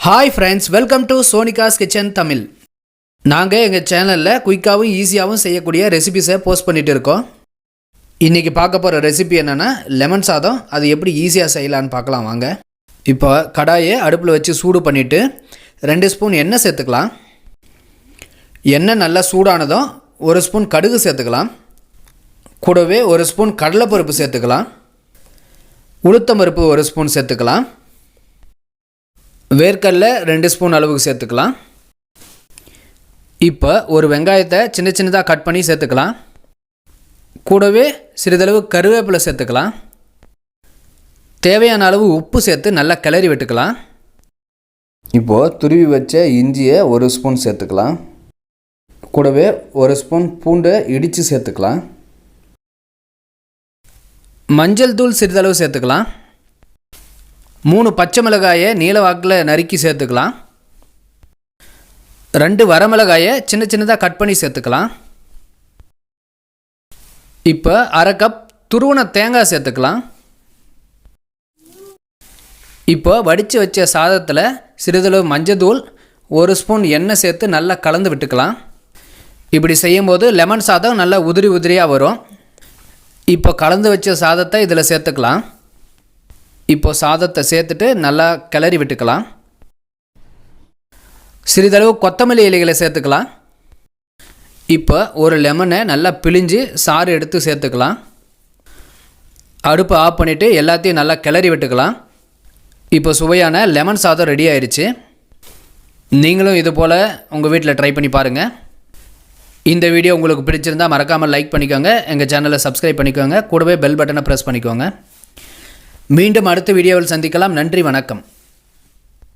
Hi friends, welcome to Sonika's kitchen Tamil. நாங்கள் எங்கள் சேனலில் குயிக்காகவும் ஈஸியாகவும் செய்யக்கூடிய ரெசிபிஸை போஸ்ட் பண்ணிகிட்டு இருக்கோம். இன்றைக்கி பார்க்க போகிற ரெசிபி என்னென்னா லெமன் சாதம். அது எப்படி ஈஸியாக செய்யலான்னு பார்க்கலாம் வாங்க. இப்போ கடாயை அடுப்பில் வச்சு சூடு பண்ணிவிட்டு 2 ஸ்பூன் எண்ணெய் சேர்த்துக்கலாம். எண்ணெய் நல்லா சூடானதும் 1 ஸ்பூன் கடுகு சேர்த்துக்கலாம். கூடவே 1 ஸ்பூன் கடலைப்பருப்பு சேர்த்துக்கலாம். உளுத்தம்பருப்பு 1 ஸ்பூன் சேர்த்துக்கலாம். வேர்க்கடலை 2 ஸ்பூன் அளவுக்கு சேர்த்துக்கலாம். இப்போ ஒரு வெங்காயத்தை சின்ன சின்னதாக கட் பண்ணி சேர்த்துக்கலாம். கூடவே சிறிதளவு கருவேப்பிலை சேர்த்துக்கலாம். தேவையான அளவு உப்பு சேர்த்து நல்லா கிளறி விட்டுக்கலாம். இப்போது துருவி வச்ச இஞ்சியை 1 ஸ்பூன் சேர்த்துக்கலாம். கூடவே 1 ஸ்பூன் பூண்டை இடித்து சேர்த்துக்கலாம். மஞ்சள் தூள் சிறிதளவு சேர்த்துக்கலாம். 3 பச்சை மிளகாயை நீல வாக்கில் நறுக்கி சேர்த்துக்கலாம். 2 வரமிளகாயை சின்ன சின்னதாக கட் பண்ணி சேர்த்துக்கலாம். இப்போ 1/2 கப் துருவன தேங்காய் சேர்த்துக்கலாம். இப்போ வடித்து வச்ச சாதத்தில் சிறிதளவு மஞ்சள் 1 ஸ்பூன் எண்ணெய் சேர்த்து நல்லா கலந்து விட்டுக்கலாம். இப்படி செய்யும்போது லெமன் சாதம் நல்லா உதிரி உதிரியாக வரும். இப்போ கலந்து வச்ச சாதத்தை இதில் சேர்த்துக்கலாம். இப்போ சாதத்தை சேர்த்துட்டு நல்லா கிளறி விட்டுக்கலாம். சிறிதளவு கொத்தமல்லி இலைகளை சேர்த்துக்கலாம். இப்போ ஒரு லெமனை நல்லா பிழிஞ்சு சாறு எடுத்து சேர்த்துக்கலாம். அடுப்பை ஆஃப் பண்ணிவிட்டு எல்லாத்தையும் நல்லா கிளறி விட்டுக்கலாம். இப்போ சுவையான லெமன் சாதம் ரெடி ஆயிடுச்சு. நீங்களும் இது போல் உங்கள் வீட்டில் ட்ரை பண்ணி பாருங்கள். இந்த வீடியோ உங்களுக்கு பிடிச்சிருந்தால் மறக்காமல் லைக் பண்ணிக்கோங்க. எங்கள் சேனலை சப்ஸ்கிரைப் பண்ணிக்கோங்க. கூடவே பெல் பட்டனை ப்ரெஸ் பண்ணிக்கோங்க. மீண்டும் அடுத்த வீடியோவில் சந்திக்கலாம். நன்றி, வணக்கம்.